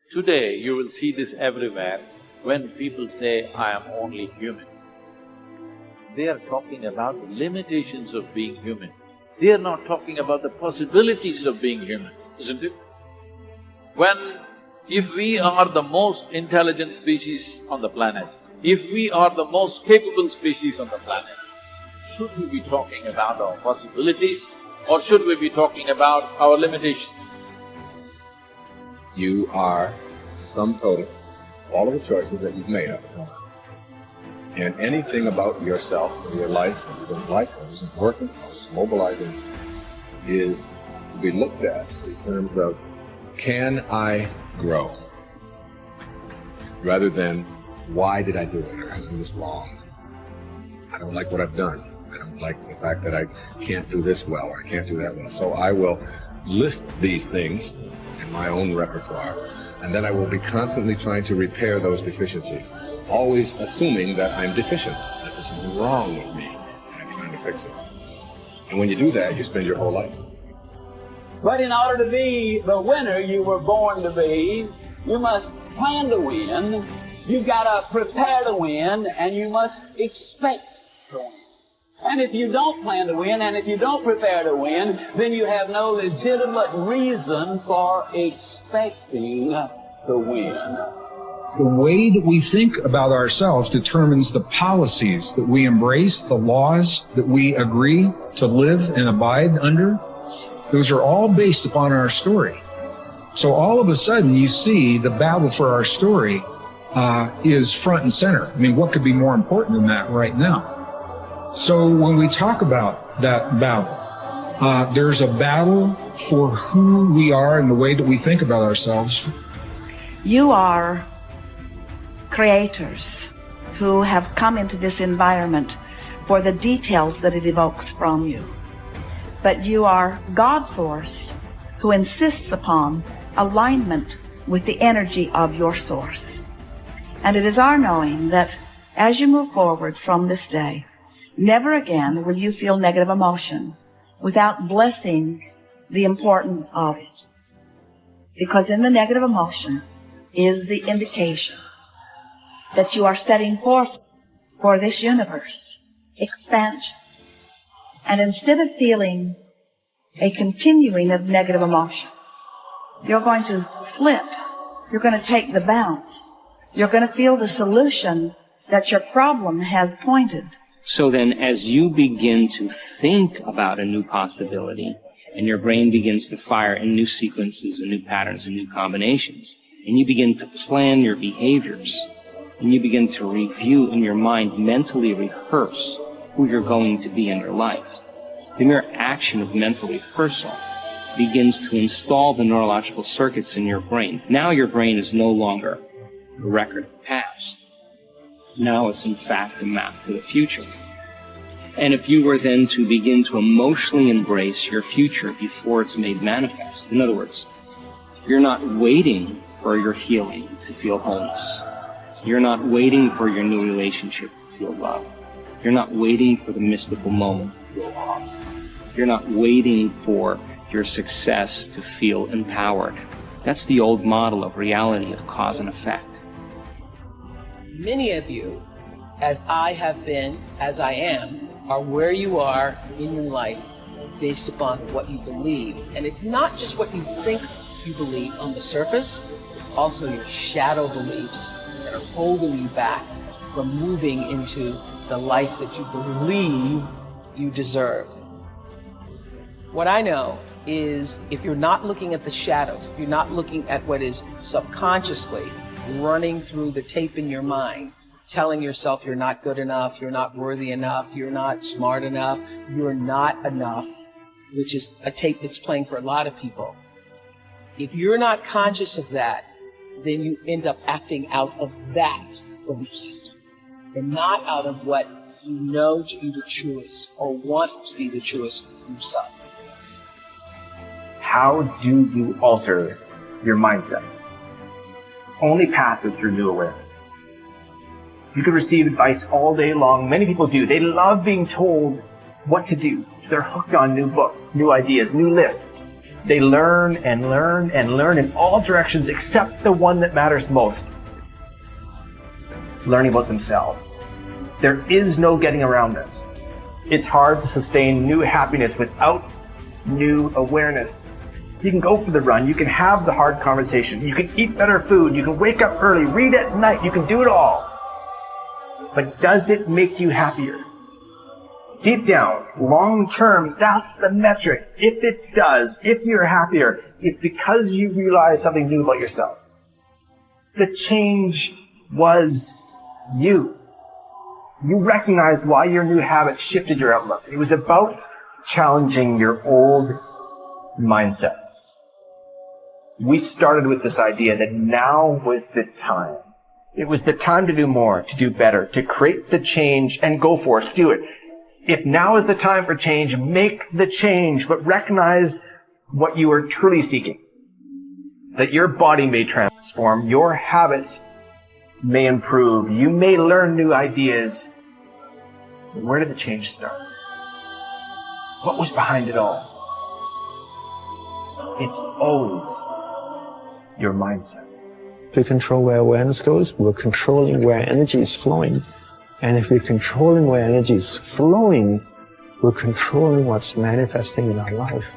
Today, you will see this everywhere. When people say, I am only human, they are talking about the limitations of being human. They are not talking about the possibilities of being human, isn't it? If we are the most intelligent species on the planet, if we are the most capable species on the planet, should we be talking about our possibilities or should we be talking about our limitations? You are the sum total of all of the choices that you've made up until now. And anything about yourself or your life that you don't like or isn't working or is mobilizing is to be looked at in terms of, can I grow? Rather than, why did I do it, or isn't this wrong? I don't like what I've done. I don't like the fact that I can't do this well or I can't do that well. So I will list these things in my own repertoire, and then I will be constantly trying to repair those deficiencies, always assuming that I'm deficient, that there's something wrong with me, and I'm trying to fix it. And when you do that, you spend your whole life. But in order to be the winner you were born to be, you must plan to win, you've got to prepare to win, and you must expect to win. And if you don't plan to win, and if you don't prepare to win, then you have no legitimate reason for expecting to win. The way that we think about ourselves determines the policies that we embrace, the laws that we agree to live and abide under. Those are all based upon our story. So all of a sudden you see the battle for our story is front and center. I mean, what could be more important than that right now? So when we talk about that battle, there's a battle for who we are and the way that we think about ourselves. You are creators who have come into this environment for the details that it evokes from you. But you are God force who insists upon alignment with the energy of your source. And it is our knowing that as you move forward from this day, never again will you feel negative emotion without blessing the importance of it. Because in the negative emotion is the indication that you are setting forth for this universe expansion. And instead of feeling a continuing of negative emotion, you're going to flip. You're going to take the bounce. You're going to feel the solution that your problem has pointed. So then as you begin to think about a new possibility, and your brain begins to fire in new sequences and new patterns and new combinations, and you begin to plan your behaviors, and you begin to review in your mind, mentally rehearse who you're going to be in your life. The mere action of mental rehearsal begins to install the neurological circuits in your brain. Now your brain is no longer a record of the past. Now it's in fact a map for the future. And if you were then to begin to emotionally embrace your future before it's made manifest, in other words, you're not waiting for your healing to feel wholeness. You're not waiting for your new relationship to feel love. You're not waiting for the mystical moment to feel awe. You're not waiting for your success to feel empowered. That's the old model of reality of cause and effect. Many of you, as I have been, as I am, are where you are in your life based upon what you believe. And it's not just what you think you believe on the surface, it's also your shadow beliefs that are holding you back from moving into the life that you believe you deserve. What I know is if you're not looking at the shadows, if you're not looking at what is subconsciously running through the tape in your mind, telling yourself you're not good enough, you're not worthy enough, you're not smart enough, you're not enough, which is a tape that's playing for a lot of people. If you're not conscious of that, then you end up acting out of that belief system and not out of what you know to be the truest or want to be the truest for yourself. How do you alter your mindset? Only path is through new awareness. You can receive advice all day long. Many people do. They love being told what to do. They're hooked on new books, new ideas, new lists. They learn and learn and learn in all directions except the one that matters most. Learning about themselves. There is no getting around this. It's hard to sustain new happiness without new awareness. You can go for the run, you can have the hard conversation, you can eat better food, you can wake up early, read at night, you can do it all. But does it make you happier? Deep down, long term, that's the metric. If it does, if you're happier, it's because you realize something new about yourself. The change was you. You recognized why your new habits shifted your outlook. It was about challenging your old mindset. We started with this idea that now was the time. It was the time to do more, to do better, to create the change and go for it, do it. If now is the time for change, make the change, but recognize what you are truly seeking. That your body may transform, your habits may improve, you may learn new ideas. But where did the change start? What was behind it all? It's always your mindset. To control where awareness goes, we're controlling where energy is flowing. And if we're controlling where energy is flowing, we're controlling what's manifesting in our life.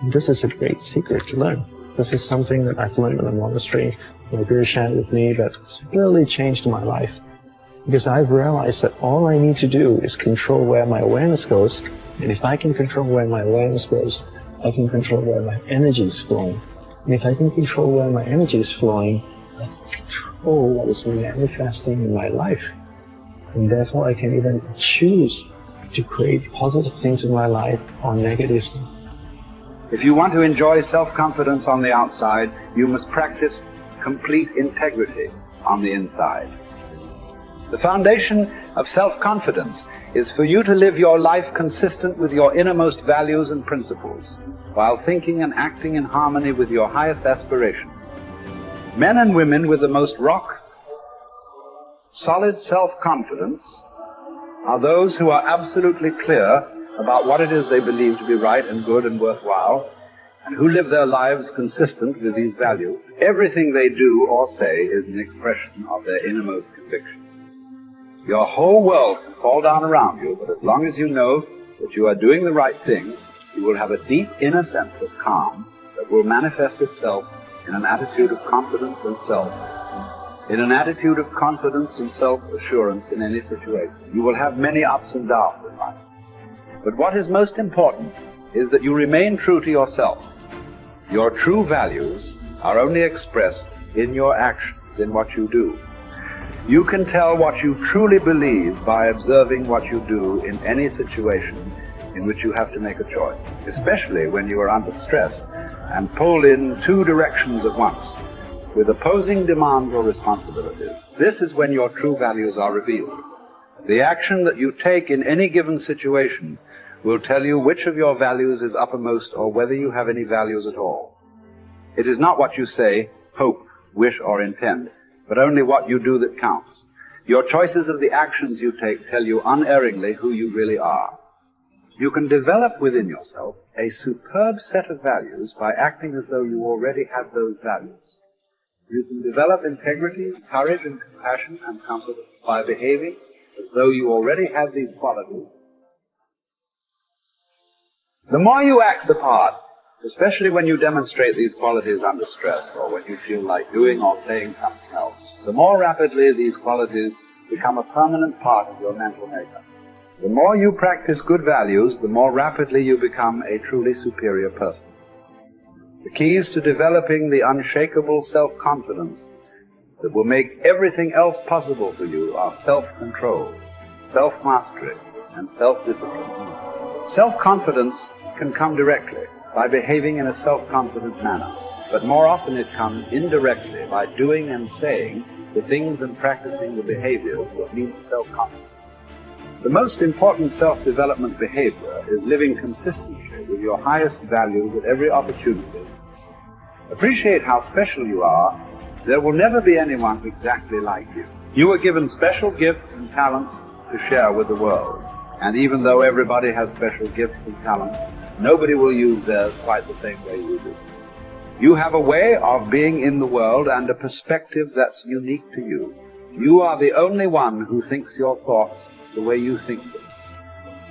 And this is a great secret to learn. This is something that I've learned in the monastery. My guru shared with me that's really changed my life. Because I've realized that all I need to do is control where my awareness goes. And if I can control where my awareness goes, I can control where my energy is flowing. And if I can control where my energy is flowing, I can control what is manifesting in my life. And therefore I can even choose to create positive things in my life or negative. If you want to enjoy self-confidence on the outside, you must practice complete integrity on the inside. The foundation of self-confidence is for you to live your life consistent with your innermost values and principles, while thinking and acting in harmony with your highest aspirations. Men and women with the most solid self-confidence are those who are absolutely clear about what it is they believe to be right and good and worthwhile, and who live their lives consistent with these values. Everything they do or say is an expression of their innermost conviction. Your whole world can fall down around you, but as long as you know that you are doing the right thing, you will have a deep inner sense of calm that will manifest itself in an attitude of confidence and self-assurance in any situation. You will have many ups and downs in life. But what is most important is that you remain true to yourself. Your true values are only expressed in your actions, in what you do. You can tell what you truly believe by observing what you do in any situation in which you have to make a choice, especially when you are under stress and pulled in two directions at once, with opposing demands or responsibilities. This is when your true values are revealed. The action that you take in any given situation will tell you which of your values is uppermost or whether you have any values at all. It is not what you say, hope, wish, or intend, but only what you do that counts. Your choices of the actions you take tell you unerringly who you really are. You can develop within yourself a superb set of values by acting as though you already have those values. You can develop integrity, courage, and compassion and confidence by behaving as though you already have these qualities. The more you act the part, especially when you demonstrate these qualities under stress or when you feel like doing or saying something else, the more rapidly these qualities become a permanent part of your mental makeup. The more you practice good values, the more rapidly you become a truly superior person. The keys to developing the unshakable self-confidence that will make everything else possible for you are self-control, self-mastery, and self-discipline. Self-confidence can come directly by behaving in a self-confident manner, but more often it comes indirectly by doing and saying the things and practicing the behaviors that lead to self-confidence. The most important self-development behavior is living consistently with your highest values at every opportunity. Appreciate how special you are. There will never be anyone exactly like you. You are given special gifts and talents to share with the world. And even though everybody has special gifts and talents, Nobody will use theirs quite the same way you do. You have a way of being in the world and a perspective that's unique to you. You are the only one who thinks your thoughts the way you think them.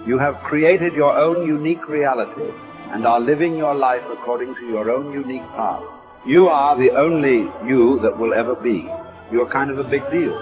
You have created your own unique reality and are living your life according to your own unique path. You are the only you that will ever be. You're kind of a big deal.